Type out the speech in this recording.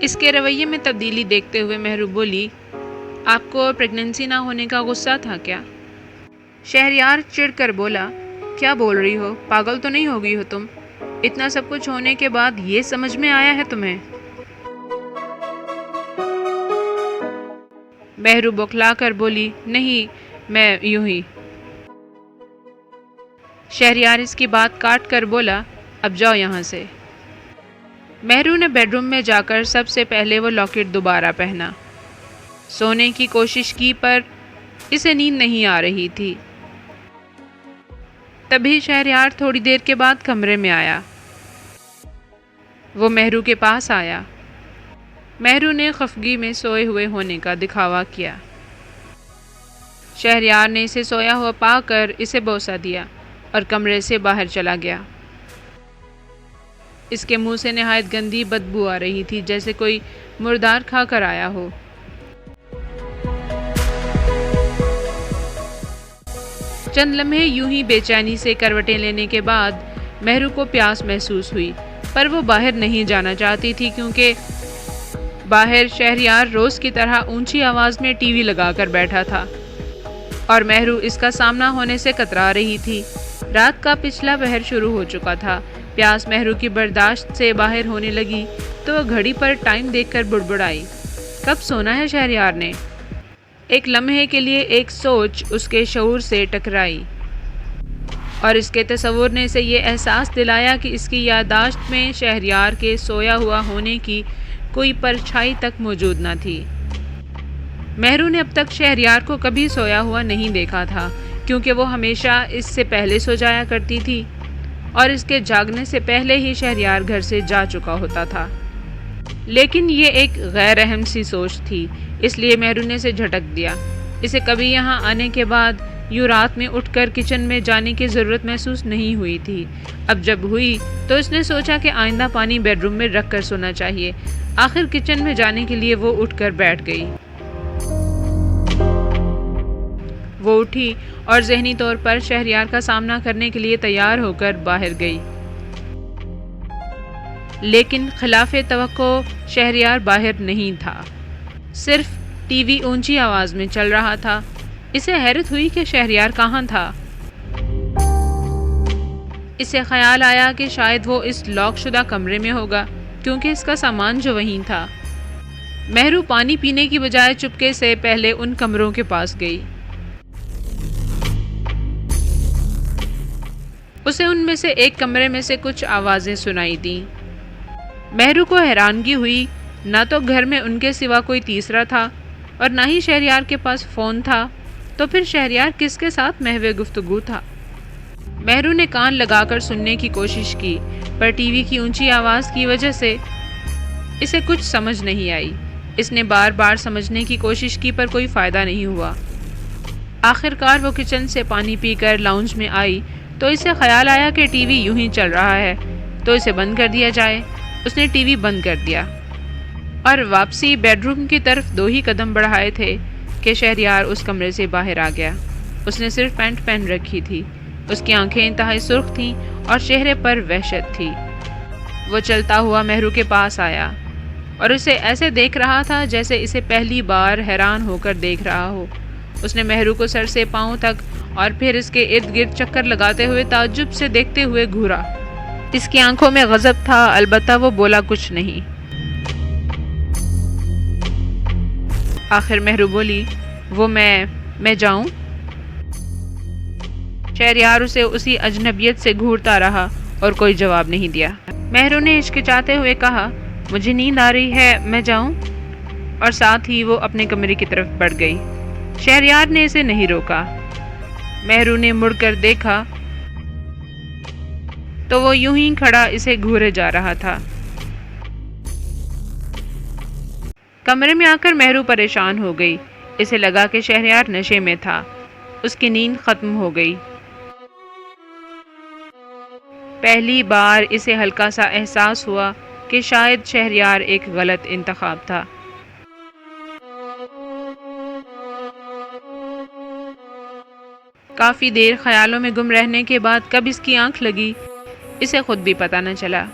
اس کے رویے میں تبدیلی دیکھتے ہوئے مہرو بولی، آپ کو پریگننسی نہ ہونے کا غصہ تھا کیا؟ شہریار چڑ کر بولا، کیا بول رہی ہو؟ پاگل تو نہیں ہو گئی ہو تم؟ اتنا سب کچھ ہونے کے بعد یہ سمجھ میں آیا ہے تمہیں؟ مہرو بوکھلا کر بولی، نہیں، میں یوں ہی۔ شہریار اس کی بات کاٹ کر بولا، اب جاؤ یہاں سے۔ مہرو نے بیڈ روم میں جا کر سب سے پہلے وہ لاکٹ دوبارہ پہنا۔ سونے کی کوشش کی پر اسے نیند نہیں آ رہی تھی۔ تبھی شہریار تھوڑی دیر کے بعد کمرے میں آیا۔ وہ مہرو کے پاس آیا۔ مہرو نے خفگی میں سوئے ہوئے ہونے کا دکھاوا کیا۔ شہریار نے اسے سویا ہوا پا کر اسے بوسہ دیا اور کمرے سے باہر چلا گیا۔ اس کے منہ سے نہایت گندی بدبو آ رہی تھی، جیسے کوئی مردار کھا کر آیا ہو۔ چند لمحے یوں ہی بے چینی سے کروٹیں لینے کے بعد مہرو کو پیاس محسوس ہوئی، پر وہ باہر نہیں جانا چاہتی تھی کیونکہ باہر شہریار روز کی طرح اونچی آواز میں ٹی وی لگا کر بیٹھا تھا اور مہرو اس کا سامنا ہونے سے کترا رہی تھی۔ رات کا پچھلا پہر شروع ہو چکا تھا۔ پیاس مہرو کی برداشت سے باہر ہونے لگی تو وہ گھڑی پر ٹائم دیکھ کر بڑبڑائی، کب سونا ہے شہریار نے؟ ایک لمحے کے لیے ایک سوچ اس کے شعور سے ٹکرائی اور اس کے تصور نے اسے یہ احساس دلایا کہ اس کی یادداشت میں شہریار کے سویا ہوا ہونے کی کوئی پرچھائی تک موجود نہ تھی۔ مہرو نے اب تک شہریار کو کبھی سویا ہوا نہیں دیکھا تھا، کیونکہ وہ ہمیشہ اس سے پہلے سو جایا کرتی تھی اور اس کے جاگنے سے پہلے ہی شہریار گھر سے جا چکا ہوتا تھا۔ لیکن یہ ایک غیر اہم سی سوچ تھی، اس لیے مہرو نے اسے جھٹک دیا۔ اسے کبھی یہاں آنے کے بعد یوں رات میں اٹھ کر کچن میں جانے کی ضرورت محسوس نہیں ہوئی تھی۔ اب جب ہوئی تو اس نے سوچا کہ آئندہ پانی بیڈ روم میں رکھ کر سونا چاہیے۔ آخر کچن میں جانے کے لیے وہ اٹھ کر بیٹھ گئی۔ وہ اٹھی اور ذہنی طور پر شہریار کا سامنا کرنے کے لیے تیار ہو کر باہر گئی۔ لیکن خلاف توقع شہریار باہر نہیں تھا، صرف ٹی وی اونچی آواز میں چل رہا تھا۔ اسے حیرت ہوئی کہ شہریار کہاں تھا۔ اسے خیال آیا کہ شاید وہ اس لاک شدہ کمرے میں ہوگا، کیونکہ اس کا سامان جو وہیں تھا۔ مہرو پانی پینے کی بجائے چپکے سے پہلے ان کمروں کے پاس گئی۔ اسے ان میں سے ایک کمرے میں سے کچھ آوازیں سنائی دیں۔ مہرو کو حیرانگی ہوئی، نہ تو گھر میں ان کے سوا کوئی تیسرا تھا اور نہ ہی شہریار کے پاس فون تھا، تو پھر شہریار کس کے ساتھ محو گفتگو تھا؟ مہرو نے کان لگا کر سننے کی کوشش کی، پر ٹی وی کی اونچی آواز کی وجہ سے اسے کچھ سمجھ نہیں آئی۔ اس نے بار بار سمجھنے کی کوشش کی پر کوئی فائدہ نہیں ہوا۔ آخر کار وہ کچن سے پانی پی کر لاؤنج میں آئی تو اسے خیال آیا کہ ٹی وی یوں ہی چل رہا ہے تو اسے بند کر دیا جائے۔ اس نے ٹی وی بند کر دیا اور واپسی بیڈ روم کی طرف 2 ہی قدم بڑھائے تھے کہ شہریار اس کمرے سے باہر آ گیا۔ اس نے صرف پینٹ پہن رکھی تھی۔ اس کی آنکھیں انتہائی سرخ تھیں اور چہرے پر وحشت تھی۔ وہ چلتا ہوا مہرو کے پاس آیا اور اسے ایسے دیکھ رہا تھا جیسے اسے پہلی بار حیران ہو کر دیکھ رہا ہو۔ اس نے مہرو کو سر سے پاؤں تک اور پھر اس کے ارد گرد چکر لگاتے ہوئے تعجب سے دیکھتے ہوئے گھورا۔ اس کی آنکھوں میں غضب تھا، البتہ وہ بولا کچھ نہیں۔ آخر مہرو بولی، وہ میں جاؤں؟ شہریار اسے اسی اجنبیت سے گھورتا رہا اور کوئی جواب نہیں دیا۔ مہرو نے ہچکچاتے ہوئے کہا، مجھے نیند آ رہی ہے، میں جاؤں؟ اور ساتھ ہی وہ اپنے کمرے کی طرف بڑھ گئی۔ شہریار نے اسے نہیں روکا۔ مہرو نے مڑ کر دیکھا تو وہ یوں ہی کھڑا اسے گھورے جا رہا تھا۔ کمرے میں آ کر مہرو پریشان ہو گئی۔ اسے لگا کہ شہریار نشے میں تھا۔ اس کی نیند ختم ہو گئی۔ پہلی بار اسے ہلکا سا احساس ہوا کہ شاید شہریار ایک غلط انتخاب تھا۔ کافی دیر خیالوں میں گم رہنے کے بعد کب اس کی آنکھ لگی، اسے خود بھی پتہ نہ چلا۔